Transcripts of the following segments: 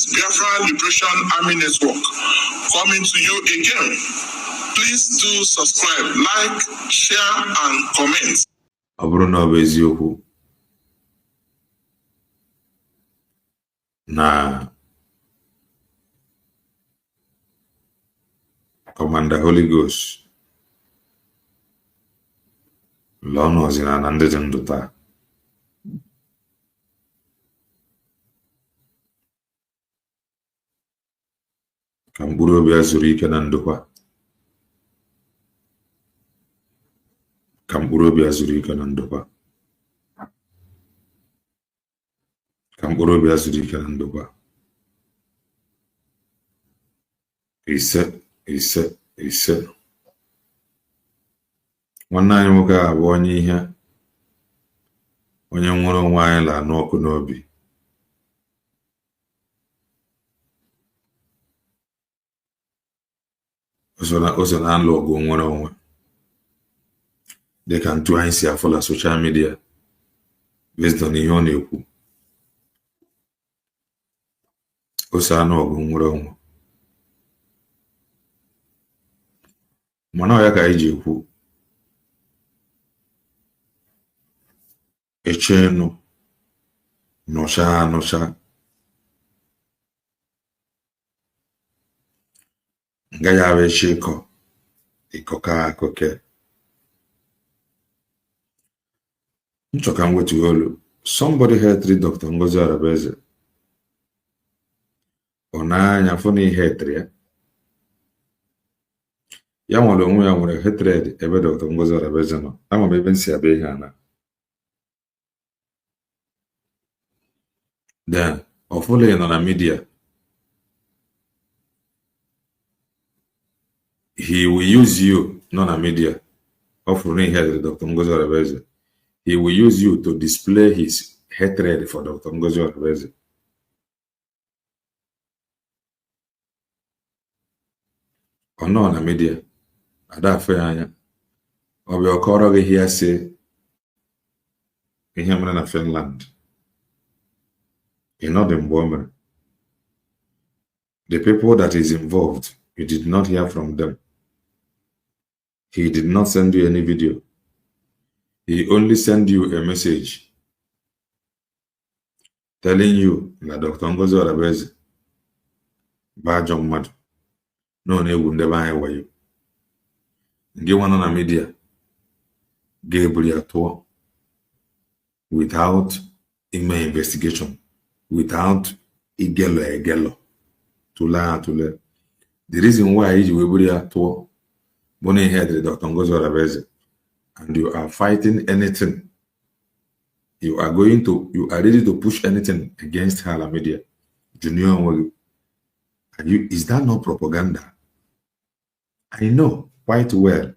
is Biafra Liberation Army Network coming to you again. Please do subscribe, like, share, and comment. Na Commander Holy Ghost Lono zina na ndị dị ndụ taa. Ka mkpụrụ obi ya zuru ike na ndokwa. Ka mkpụrụ obi ya zuru ike na ndokwa. Ka mkpụrụ obi ya zuru ike na ndokwa. Ise. Nwanne anyị nwoke a bụ onye nwere onwe anyị la n'ọkụ n'obi. O so na nlụ ọgụ nwere onwe. Dịka ntu anyị si afọ na social media based on ihe ọ na-ekwu. O so anụ ọgụ nwere onwe. Mana ọ ya ka anyị ji ekwu. Echenu nọcha nga ya bụ eche ịkọka akụke. Nchọka mwetu olu. Somebody hatred Dr. Ngozi Arabeze. Ọ na-anya fụ na ihe hatred ya. Ya nwere onwe ya nwere hatred ebe Dr. Ngozi Arabeze nọ. Ama m ebe nsi abịa ihe ana. Then, ọfụle nọ na media. He will use you nọ na media. Ọfụrụ n'ihe hatred Dr. Ngozi Arabeze. He will use you to display his hatred for Dr. Ngozi Arabeze. Ọ nọ na media. Ada afọ ya anya. Ọ bịa ọkọrọ gị ihe sị ihe mere na Finland. Ị nọ dị mgbe o mere. The people that is involved, you did not hear from them. He did not send you any video. He only sent you a message telling you that Dr. Ngozi Arabeze Bajo mmadụ no na-egwu ndebe anyị wayo. Ndị nwanọ na media ga-ebuli ya tụọ without ime investigation, without igelo tule. The reason why iji webuli ya tụọ bụ na ihe edere Dr. Ngozi Arabeze, and you are fighting anything. You are ready to push anything against her media. Junior, is that not propaganda? I know quite well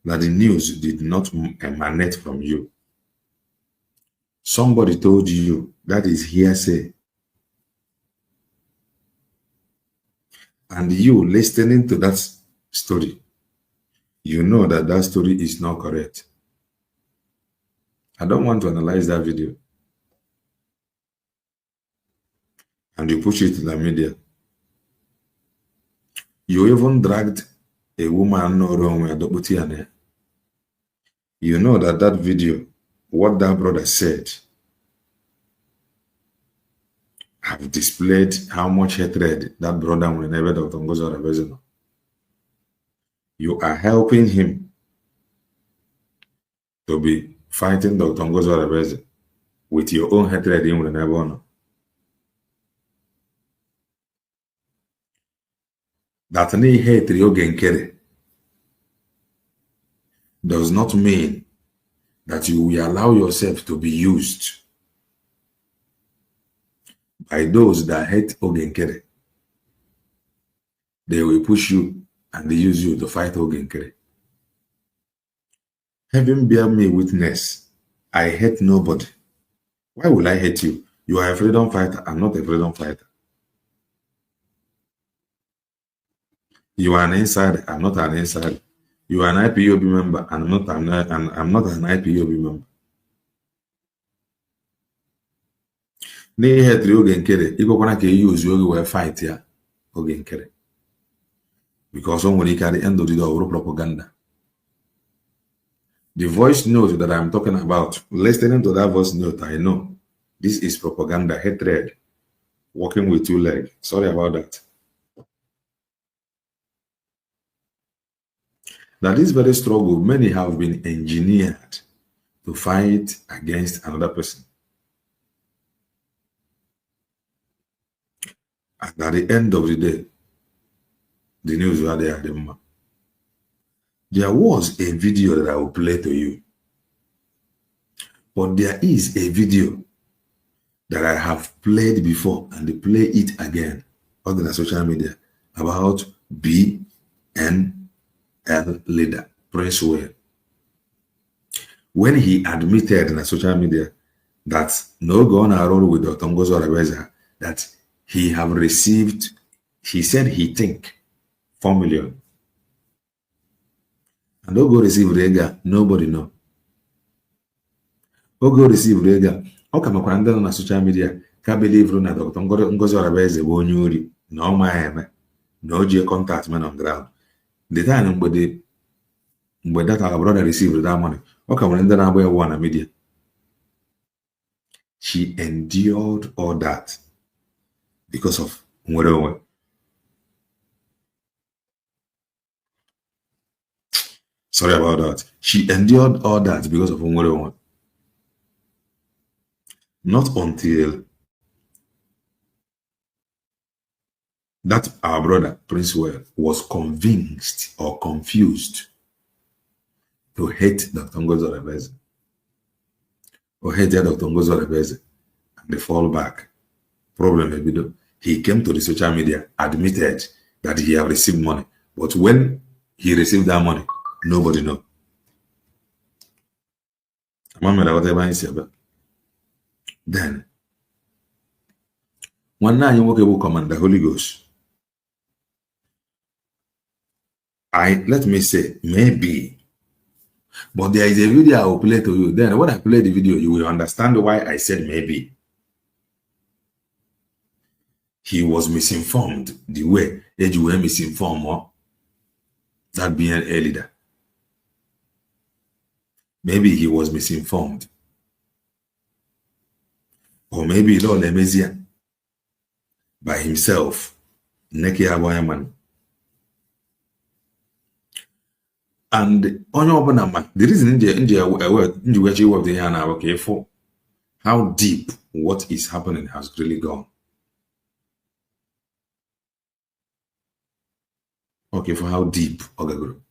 that the news did not emanate from you. Somebody told you. That is hearsay. And you listening to that story, you know that that story is not correct. I don't want to analyze that video. And you push it to the media. You even dragged a woman no wrong with. You know that video, what that brother said, have displayed how much hatred that brother will never Dr. Ngozi Arabeze. You are helping him to be fighting Dr. Ngozi Arabeze with your own hatred in will never know. That any hate you Nkere does not mean that you will allow yourself to be used by those that hate Nkere. They will push you and they use you to fight Nkere. Heaven bear me witness, I hate nobody. Why will I hate you? You are a freedom fighter. I'm not a freedom fighter. You are an insider. I'm not an insider. You are an IPOB member. I'm not an IPOB member. n'ihe tiri oge Nkere ịgwakwana ka eyi ozu oge wee fight ya oge Nkere, because o nwere ike at the end of the day ọ bụrụ propaganda. The voice note that I'm talking about, listening to that voice note, I know this is propaganda, hatred, walking with two legs. Sorry about that. That this very struggle, many have been engineered to fight against another person. And at the end of the day, the news were there. There was a video that I will play to you. But there is a video that I have played before and they play it again on the social media about BNL leader, Prince Wayne. When he admitted in the social media that no going around with Dr. Ngozo Arabeza, that he have received, he said he think 4 million. And don't go receive Rega, nobody know. Go receive Rega. How come I can on social media can believe that Dr. Ngozo Arabeza bụ onye ori na ọ ma eme na o ji contact men on ground. The time mgbe that our brother received that money, how come when na agba ewu na media? She endured all that because of nwere onwe. Sorry about that. She endured all that because of nwere onwe. Not until that our brother, Prince Well, was convinced or confused to hate Dr. Ngozo Arabeza. Or hate Dr. Ngozo Arabeza. And they fall back. Problem maybe though. He came to the social media, admitted that he have received money. But when he received that money, nobody know. Then, one night you walk about command the Holy Ghost. Let me say, maybe. But there is a video I will play to you. Then when I play the video, you will understand why I said maybe. He was misinformed the way Ejuwe misinformed that being a leader. Maybe he was misinformed. Or maybe Lord Emezia by himself. Nkere. And the reason India worked in here now, okay, for how deep what is happening has really gone. Okay, for how deep, okay, good.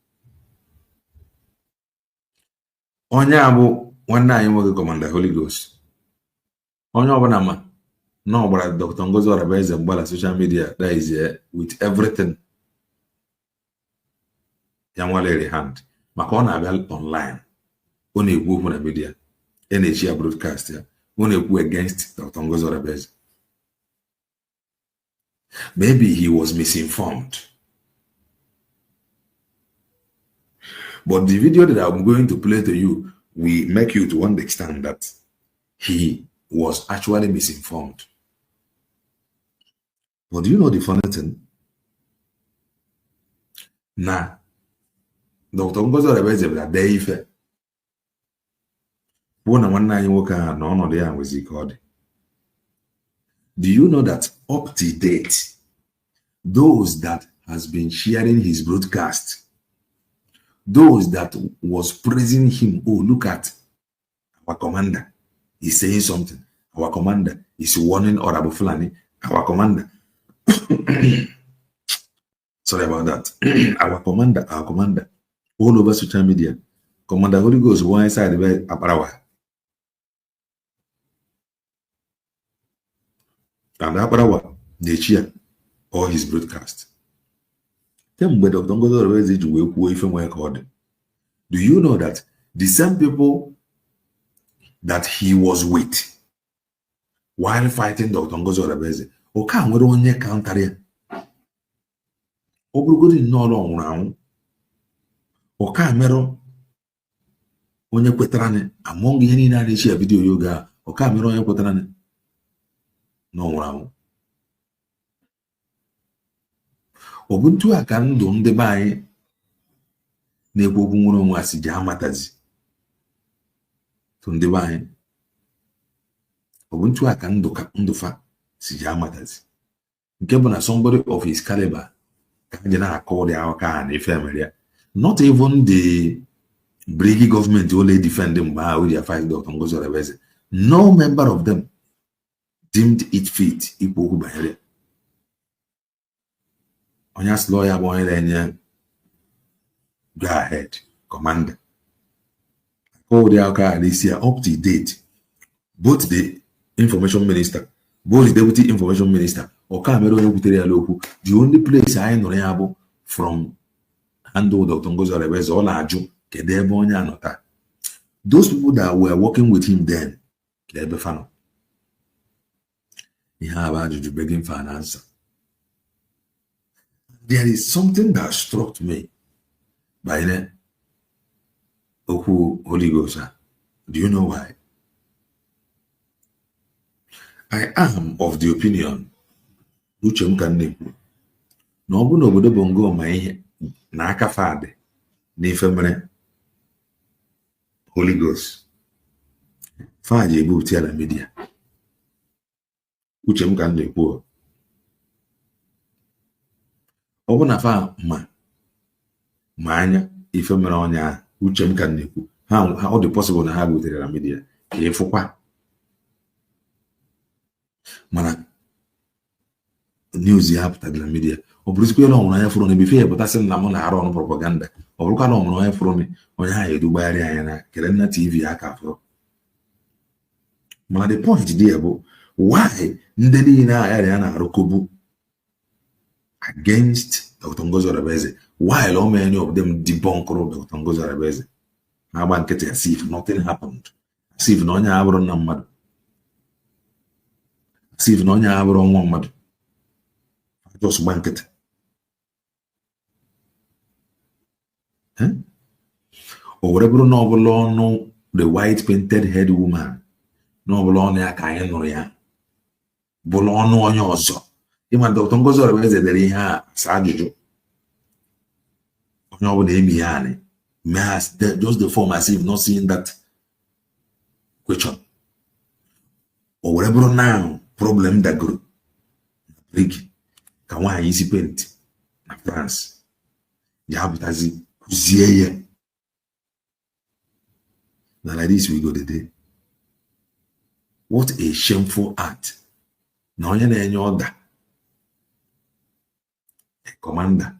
Onyabu one night you work Commander Holy Ghost. Onyabanama, no, but Dr. Ngozo Arabeza and social media that is here with everything. Yamwale hand. Makona agal online. One a group on a media. NHA broadcast here. One a against Dr. Ngozo Arabeza. Maybe he was misinformed. But the video that I'm going to play to you will make you to understand that he was actually misinformed. But do you know the funny thing? Nah. Dr. Ngozo Arabeza bla dey ife. Bona nwanne anyị nwoke a na ọnọdụ ya nwezi ka ọ dị. Do you know that up to date, those that has been sharing his broadcast, those that was praising him, oh, look at our commander, he's saying something. Our commander is warning Honorable Fulani. Our commander. Sorry about that. Our commander. All over social media. Commander Holy Ghost one side by Aparawa. And Aparawa, they cheer all his broadcast. Then when Dr. Ngozo Arabeza will go if we called. Do you know that the same people that he was with while fighting Dr. Ngozo Arabeza, okay, we don't need counter here. Obrigado no long round. Okay, mero onye kwetarani among ihe niile na-echi video yoga. Okay, mero onye kwetarani. no one. Ubuntu a ka ndụ ndị be anyị na-ekwu okwu nwere onwe asị ji amatazi ndị be anyị. Ubuntu a ka ndụ fa si ji amatazi nke bụ na somebody of his caliber ka ji na-akọ ụdị akụkọ a na ife mere ya. Not even the Brigi government only defend mgbe ha o ji fight Dr. Ngozi Orebeze. No member of them deemed it fit ikwu okwu banyere onye asị lawyer bụ onye na-enye go ahead commander. Ụdị akụkọ a n'isi ya up to date. Both the information minister, both the deputy information minister, ọka mere onye kwutere ya n'okwu. The only place anyị nụrụ ya bụ from handle Dr. Ngozi Orebeze. Ọ na-ajụ kedu ebe onye anọta. Those people that were working with him then, kedu ebe fa nọ. Ihe a bụ ajụjụ begging for an answer. There is something that struck me by the okwu Holy Ghost. Do you know why? I am of the opinion, uche m ka na-ekwu, na ọ bụ n'obodo Bongo ma ihe na aka fadị n'ife mere Holy Ghost faji ebupụta ya na media. Uche m ka na-ekwu, ọ bụ na fa ma anya ife mere onye ahụ. Uche m ka na-ekwu ha ọ dị possible na ha butere na media ka ịfụkwa, mana news ya pụtara na media. Ọ bụrụzikwa na ọ nwere onye fụrụ n'ebe ife ya pụtasị na m na-arụ ọrụ propaganda. Ọ bụrụkwa na ọ nwere onye fụrụ onye ha edugbagharị anya na kere na TV aka fụrụ. Mana the point there bụ why ndị niile agha ya na-arụkobu against Dr. Ngozi Orebeze, while all many of them debunk Dr. Ngozi Orebeze. Ha gba nkịtị as if nothing happened, as if na onye abụrụ na mmadụ, as if na onye abụrụ nwa mmadụ. Just gba nkịtị. O were bụrụ na ọ bụla ọnụ the white painted head woman, na ọ bụla ọnụ ya ka anyị nụrụ ya, bụla ọnụ onye ọzọ. Ịma Dr. Ngozi Orebeze dere ihe a sa ajụjụ onye ọbụla emi ya anị just the form as if not seeing that question. O were bụrụ now problem dagoro Brigi ka nwaanyị isi penti na France ya apụtazi kụzie ya na like this we go today. What a shameful act. Na onye na-enye ọda commander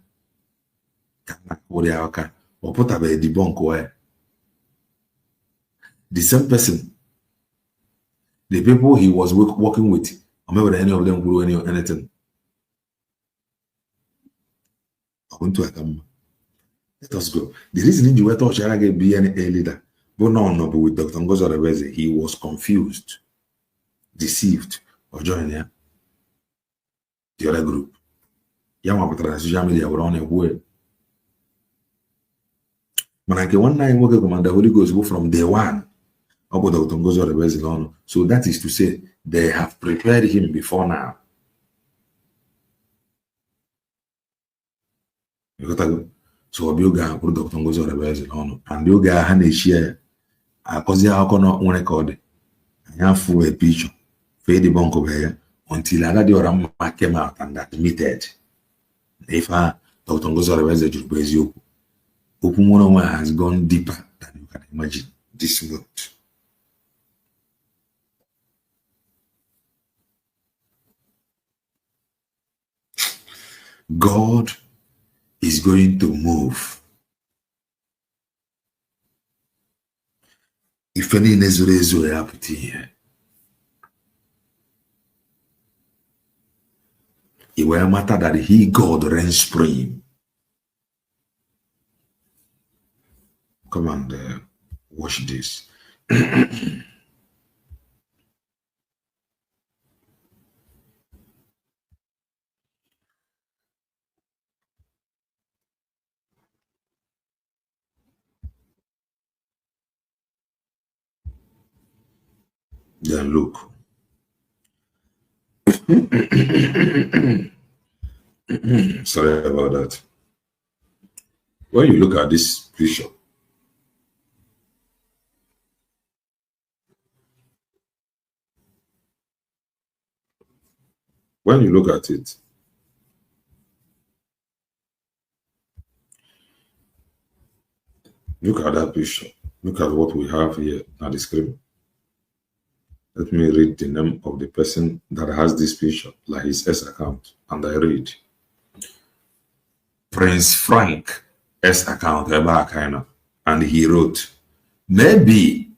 ka na-akpụrụ ya aka ọ pụtabeghị debunk why. The same person, the people he was working with, or maybe any of them grew anything. Let us go. The reason you were touched again be any leader, but no, but with Dr. Ngozi Orebeze, he was confused, deceived, or joining the other group. Yama patra social media were on a way. When I get one night working commander Holy Ghost go from day one about Dr. Ngozi Orebeze on. So that is to say they have prepared him before now. You got to go. So Obioga put Dr. Ngozi Orebeze on, and the Oga had share a cause I cannot one record. I have full a picture, fade the bunk over here until another Orama came out and admitted. If Dr. Ngozi Orebeze Jubezu Okumura has gone deeper than you can imagine this world. God is going to move. If any nezure happened here, it will matter that he, God, reigns supreme. Come and watch this. Then look. Sorry about that. When you look at this picture, when you look at it, look at that picture. Look at what we have here on the screen. Let me read the name of the person that has this picture, like his S account. And I read Prince Frank S account, and he wrote, maybe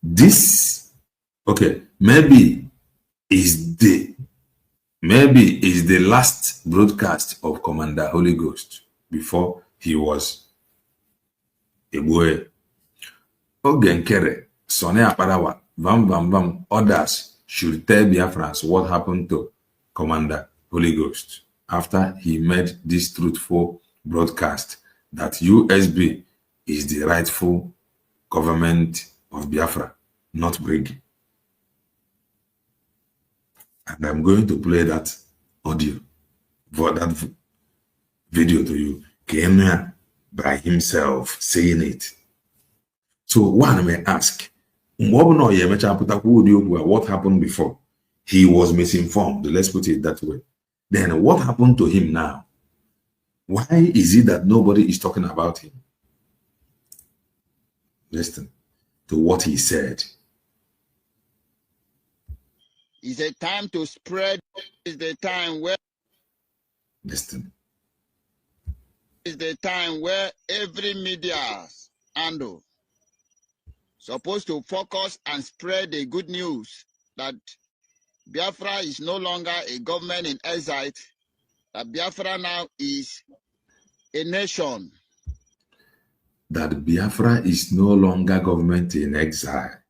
this, okay, maybe is the last broadcast of Commander Holy Ghost before he was a boy. Nkere, Sonny Aparawa, Vam, others should tell Biafrans what happened to Commander Holy Ghost after he made this truthful broadcast that USB is the rightful government of Biafra, not Brig. And I'm going to play that audio for that video to you. Kenya by himself saying it. So one may ask, what happened before? He was misinformed. Let's put it that way. Then what happened to him now? Why is it that nobody is talking about him? Listen to what he said. It's a time to spread. It's the time where. Listen. It's the time where every media handle supposed to focus and spread the good news that Biafra is no longer a government in exile, that Biafra now is a nation. That Biafra is no longer government in exile.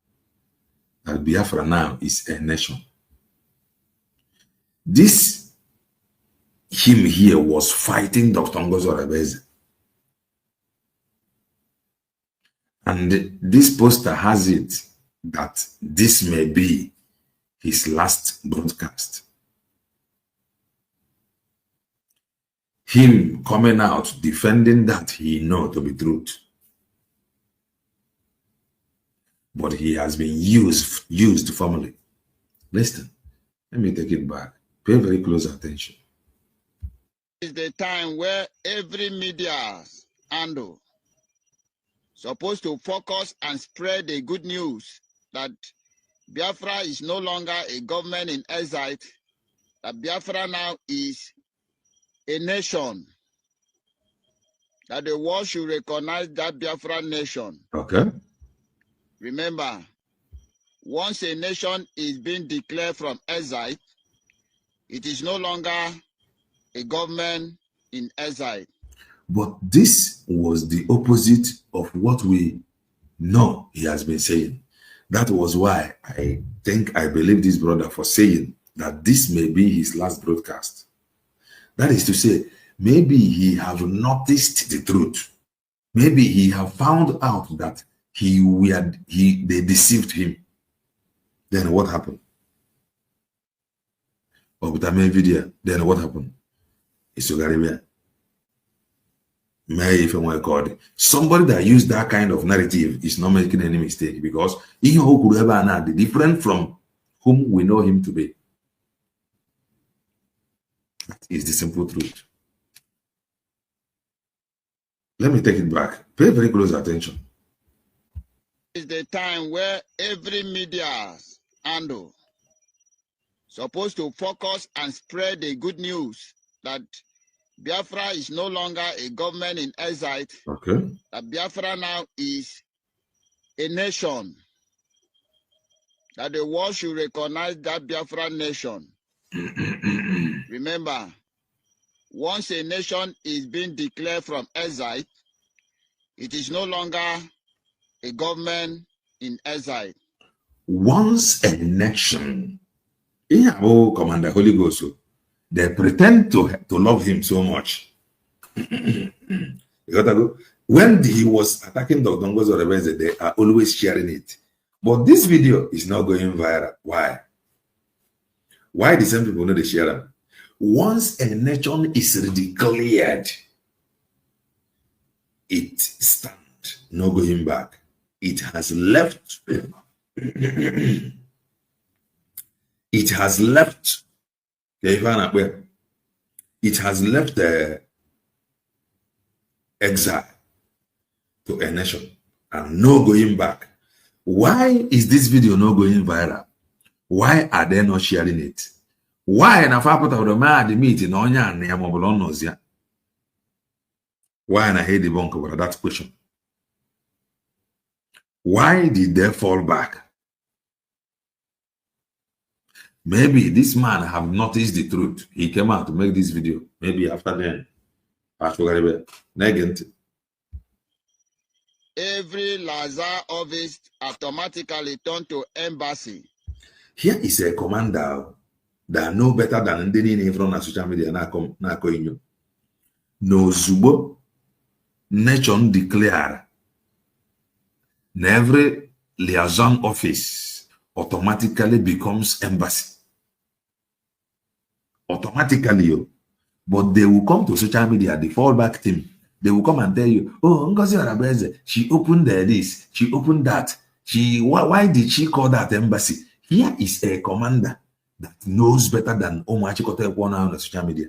That Biafra now is a nation. This him here was fighting Dr. Ngozo Rebeze. And this poster has it that this may be his last broadcast. Him coming out defending that he know to be truth. But he has been used formally. Listen, let me take it back. Pay very close attention. It's the time where every media handle supposed to focus and spread the good news that Biafra is no longer a government in exile, that Biafra now is a nation, that the world should recognize that Biafra nation. Okay. Remember, once a nation is being declared from exile, it is no longer a government in exile. But this was the opposite of what we know he has been saying. That was why I believe this brother for saying that this may be his last broadcast. That is to say, maybe he have noticed the truth. Maybe he have found out that they deceived him. Then what happened? Or with a main video, then what happened? It's Arabia. Somebody that used that kind of narrative is not making any mistake, because he who could ever be different from whom we know him to be. That is the simple truth. Let me take it back. Pay very close attention. It's the time where every media handle supposed to focus and spread the good news that Biafra is no longer a government in exile. Okay. That Biafra now is a nation. That the world should recognize that Biafra nation. Remember, once a nation is being declared from exile, it is no longer a government in exile. Once a nation, Commander Holy Ghost, they pretend to love him so much. When he was attacking Dr. Ngozo Rebeze, they are always sharing it. But this video is not going viral. Why? Why the same people know they share them? Once a nation is declared, it stands, no going back. It has left. It has left. It has left the exile to a nation and no going back. Why is this video not going viral? Why are they not sharing it? Why na fapota of the man the meeting on ya name of Lonozia? Why na hate the bunk about that question? Why did they fall back? Maybe this man have noticed the truth. He came out to make this video. Maybe after then. Every Lazar office automatically turned to embassy. Here is a commander that know better than any in front of social media. No zubo nation declare. Every liaison office automatically becomes embassy. Automatically, but they will come to social media, the fallback team. They will come and tell you, oh, Ngozi Arabeze, she opened this, she opened that. Why did she call that embassy? Here is a commander that knows better than Omachikote on the social media.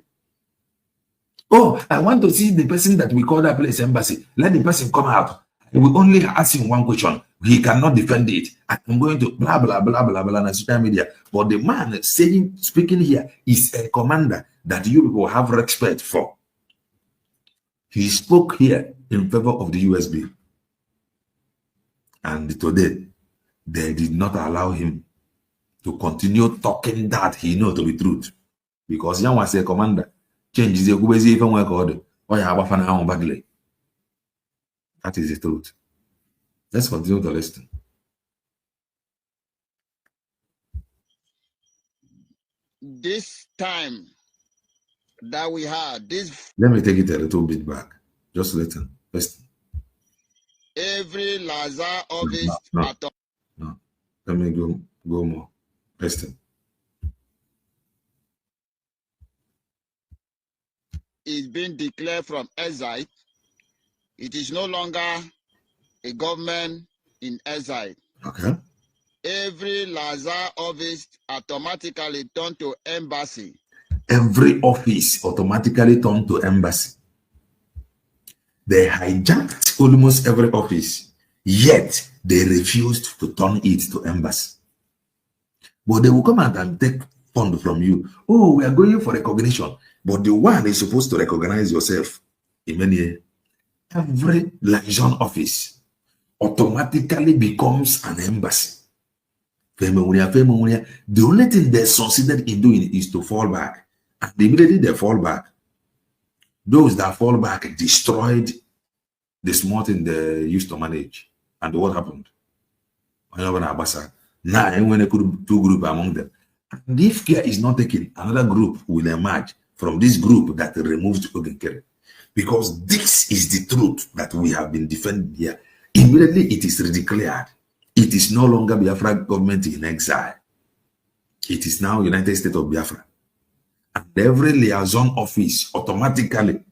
Oh, I want to see the person that we call that place embassy. Let the person come out. We only ask him one question. He cannot defend it. I'm going to blah, blah, blah, blah, blah on social media. But the man speaking here is a commander that you people have respect for. He spoke here in favor of the USB. And today, they did not allow him to continue talking that he knows to be truth. Because Yan was a commander. Change the Kubezi even work order. That is the truth. Let's continue to listen. This time that we had, this. Let me take it a little bit back. Just listen. Listen. Every Lazar office. No. Let me go more. Listen. Is being declared from exile. It is no longer a government in exile. Okay. Every Lazar office automatically turned to embassy. Every office automatically turned to embassy. They hijacked almost every office, yet they refused to turn it to embassy. But they will come out and take fund from you. Oh, we are going for recognition. But the one is supposed to recognize yourself in many. Every liaison office automatically becomes an embassy. The only thing they succeeded in doing is to fall back. And immediately they fall back. Those that fall back destroyed the small thing they used to manage. And what happened? Now, when they could two groups among them. And if care is not taken, another group will emerge from this group that removed Nkere. Because this is the truth that we have been defending here. Immediately it is declared. It is no longer Biafra government in exile. It is now United States of Biafra. And every liaison office automatically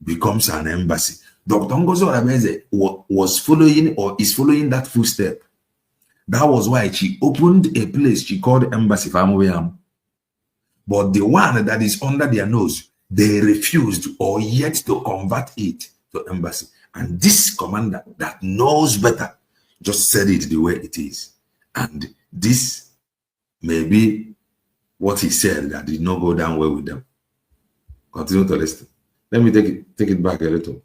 becomes an embassy. Dr. Ngozi Arabeze was following or is following that footstep. That was why she opened a place she called Embassy Famoyam. But the one that is under their nose, they refused or yet to convert it to embassy. And this commander that knows better just said it the way it is. And this may be what he said that did not go down well with them. Continue to listen. Let me take it back a little.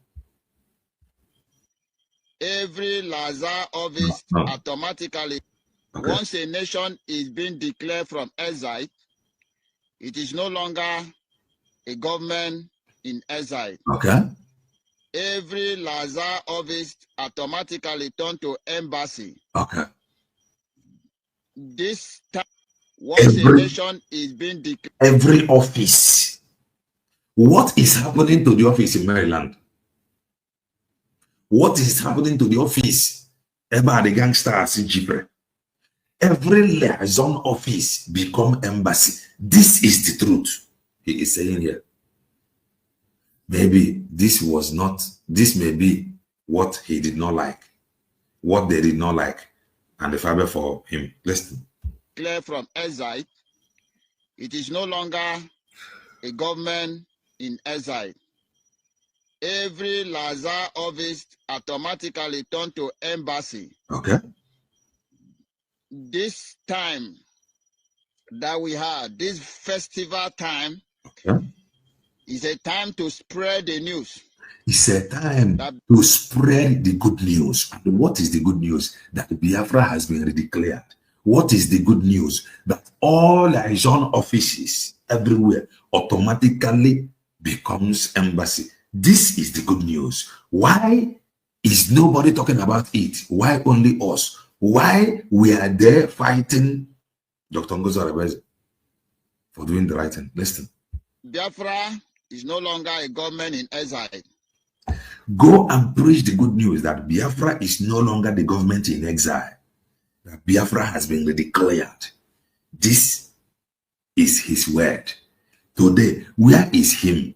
Every Lazar office automatically, okay. Once a nation is being declared from exile, it is no longer a government in exile. Okay. Every Lazar office automatically turned to embassy. Okay. This time, once a nation is being declared. Every office. What is happening to the office in Maryland? What is happening to the office about the gangsters in Jipre? Every liaison office become embassy. This is the truth he is saying here. Maybe this may be what he did not like, what they did not like, and the fiber for him. Listen. Clear from exile. It is no longer a government in exile. Every Lazar office automatically turned to embassy. Okay. This time that we had, this festival time, okay, is a time to spread the news. It's a time to spread the good news. And what is the good news? That Biafra has been redeclared. What is the good news? That all liaison offices everywhere automatically becomes embassy. This is the good news. Why is nobody talking about it? Why only us? Why we are there fighting Dr. Ngozi Arabeze for doing the right thing? Listen. Biafra is no longer a government in exile. Go and preach the good news that Biafra is no longer the government in exile. That Biafra has been declared. This is his word. Today, where is him?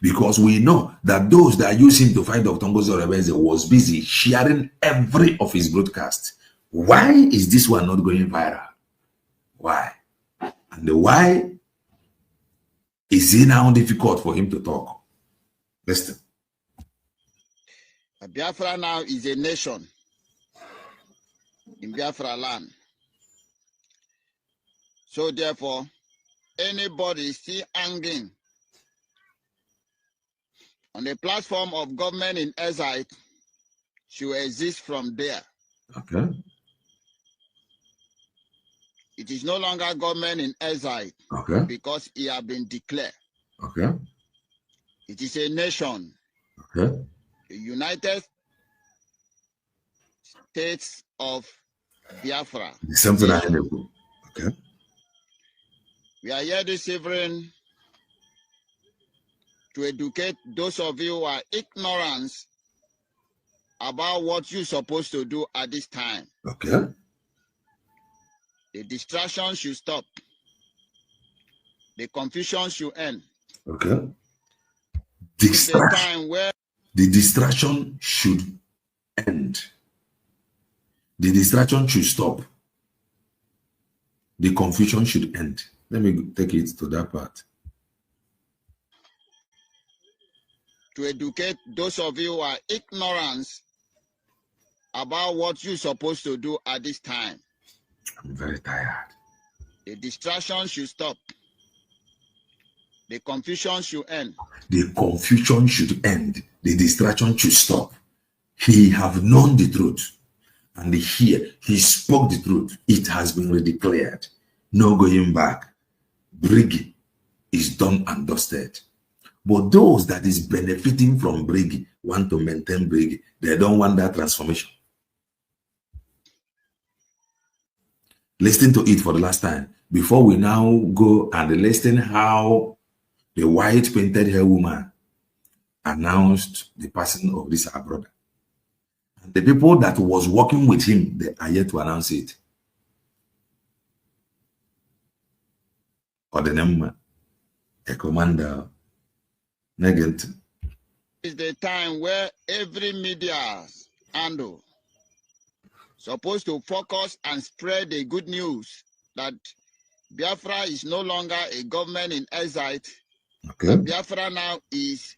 Because we know that those that use him to fight Dr. Ngozi Arabeze was busy sharing every of his broadcasts. Why is this one not going viral? Why? And why is it now difficult for him to talk? Listen. Biafra now is a nation in Biafra land. So therefore, anybody still hanging on the platform of government in exile should exist from there. Okay. It is no longer government in exile. Okay. Because it has been declared. Okay. It is a nation. Okay. The United States of Biafra. Something I know. Okay. We are here this evening to educate those of you who are ignorant about what you're supposed to do at this time. Okay. The distraction should stop. The confusion should end. Okay. It's the time where the distraction should end. The distraction should stop. The confusion should end. Let me take it to that part. To educate those of you who are ignorant about what you're supposed to do at this time. I'm very tired. The distraction should stop. The confusion should end. The confusion should end. The distraction should stop. He have known the truth. And here, he spoke the truth. It has been redeclared. No going back. Brigi is done and dusted. But those that is benefiting from Brigi want to maintain Brigi. They don't want that transformation. Listen to it for the last time. Before we now go and listen how the white painted hair woman announced the passing of this our brother. And the people that was working with him, they are yet to announce it. Or the name, a commander, negant. It's the time where every media handle supposed to focus and spread the good news that Biafra is no longer a government in exile. Okay. Biafra now is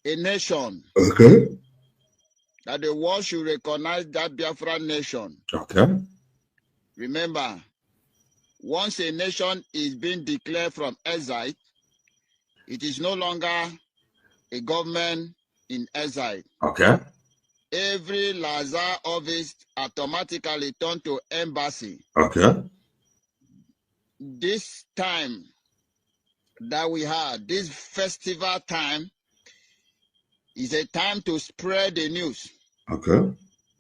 a nation. Okay. That the world should recognize that Biafra nation. Okay. Remember, once a nation is being declared from exile, it is no longer a government in exile. Okay. Every Lazar office automatically turned to embassy. Okay. This time that we had, this festival time, is a time to spread the news. Okay.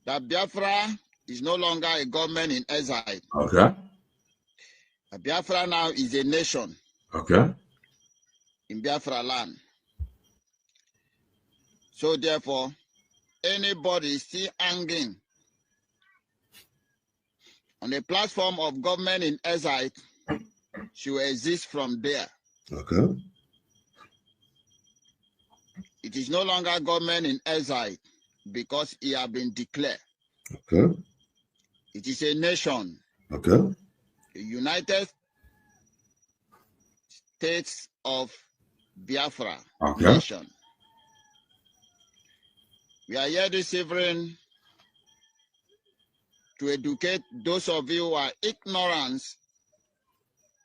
That Biafra is no longer a government in exile. Okay. Biafra now is a nation. Okay. In Biafra land. So therefore, anybody still hanging On the platform of government in exile, she will exist from there. Okay. It is no longer government in exile because it has been declared. Okay. It is a nation. Okay. The United States of Biafra Okay. nation. We are here this evening to educate those of you who are ignorant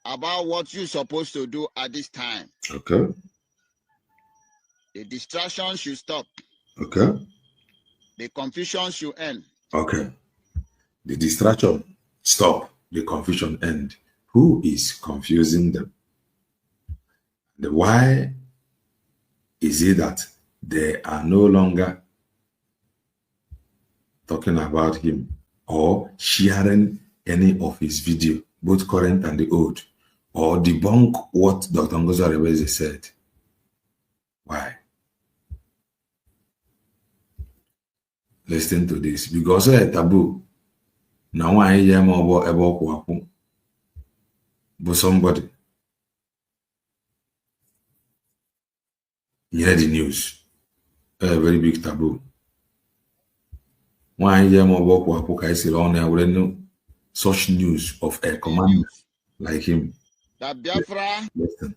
about what you're supposed to do at this time. Okay. The distraction should stop. Okay. The confusion should end. Okay. The distraction stop. The confusion end. Who is confusing them? The why is it that they are no longer talking about him or sharing any of his video, both current and the old, or debunk what Dr. Ngozi Aribeze said? Why? Listen to this. Because it's taboo. Now I hear more about but somebody hear the news. A very big taboo. Why hear more about I say on there no such news of a commander like him. That Biafra. Listen.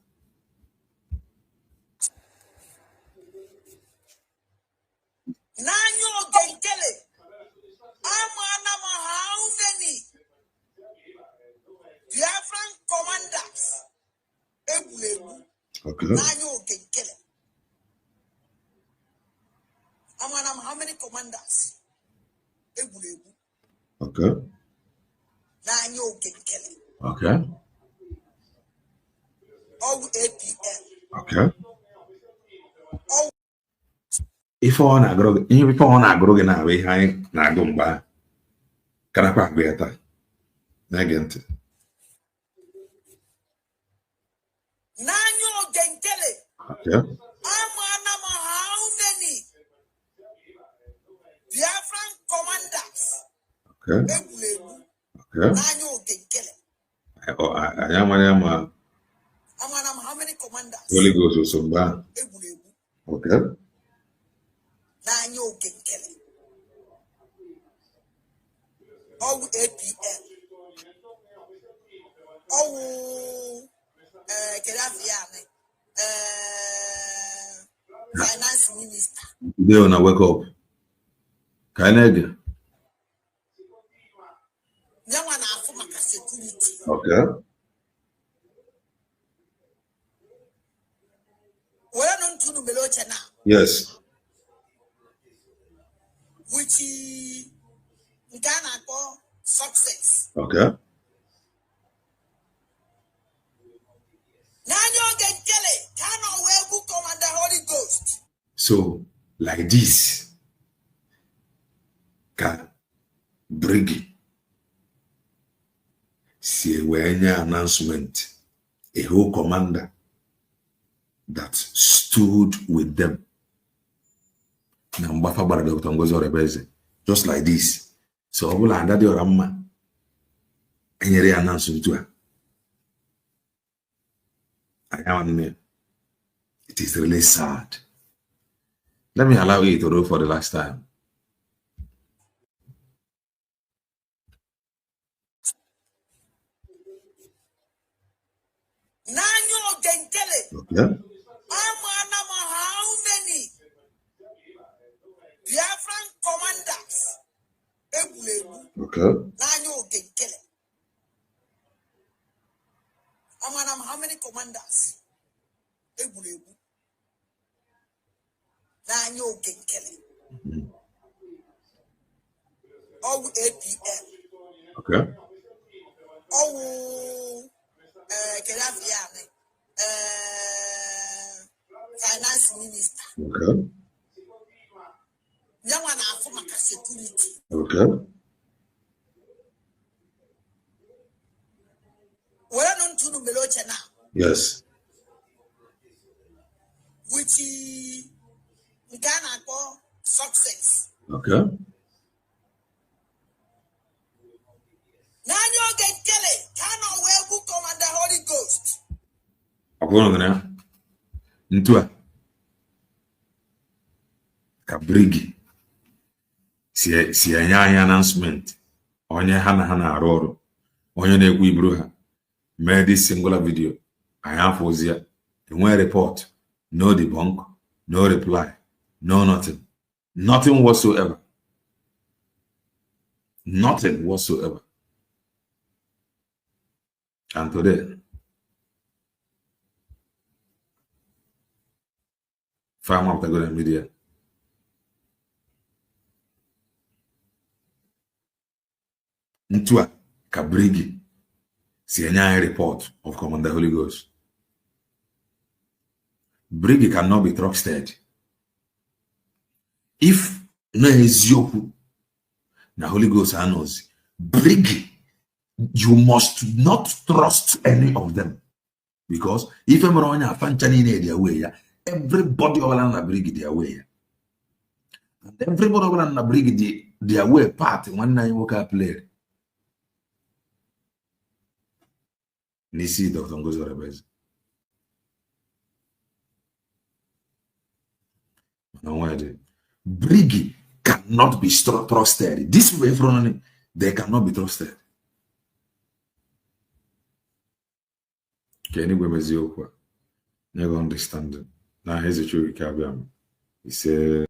Nanyo Nkere. How many Biafran commanders? Okay. Nanyo Nkere. How many commanders? Okay. Nanyo Nkere. Okay. All APL. Okay. All Ife ọ na-agụrụ gị na-abụ ihe anyị na-agụ mgbe ahụ karakwa agụ ya taa na-ege ntị. Nanyo Nkere. Okay. How many Biafran commanders? Okay. Okay. Nanyo Nkere. Anyị amaghị ama How many commanders? Holy Ghost so mgbe ahụ. Okay. Nanyo Nkere. All APL. All finance minister. Today when I wake up, can I get? Security. Okay. Where don't you know Yes. which Ghana call success. Okay. Nanyo Nkere cannot wear book commander Holy Ghost. So like this can bring see when announcement a whole commander that stood with them. Dr. Ngozi Aribeze, just like this. So under the Ramma and announcement to her. It is really sad. Let me allow you to roll for the last time. Nanyo Nkere. Okay. How many Biafran commanders? Okay. Nanyo Nkere. How many commanders? Nanyo Nkere. All APL. Okay. All finance minister. Okay. Security. Okay. Where don't you know Yes. which Ghana call success. Okay. Now come and the Holy Ghost. Akwụrụ na ntu a ka Brigi si enye anyị announcement onye ha na-arụ ọrụ onye na-ekwu iburu ha mee this singular video anyị afọzi ya enwe report no debunk no reply no nothing whatsoever and today farm up the media ntu a ka Brigi si enye anyị report of Commander Holy Ghost. Brigi cannot be trusted. If no eziokwu na Holy Ghost anọzi, Brigi, you must not trust any of them, because if I'm wrong, their way, everybody all na Brigi their way, and everybody all na Brigi their way part one night work play. Nisi Dr. Ngozi Orebeze. Brigi cannot be trusted. This way from they cannot be trusted. Okay, anyway, never understand. Now here's a true Kabiam. He said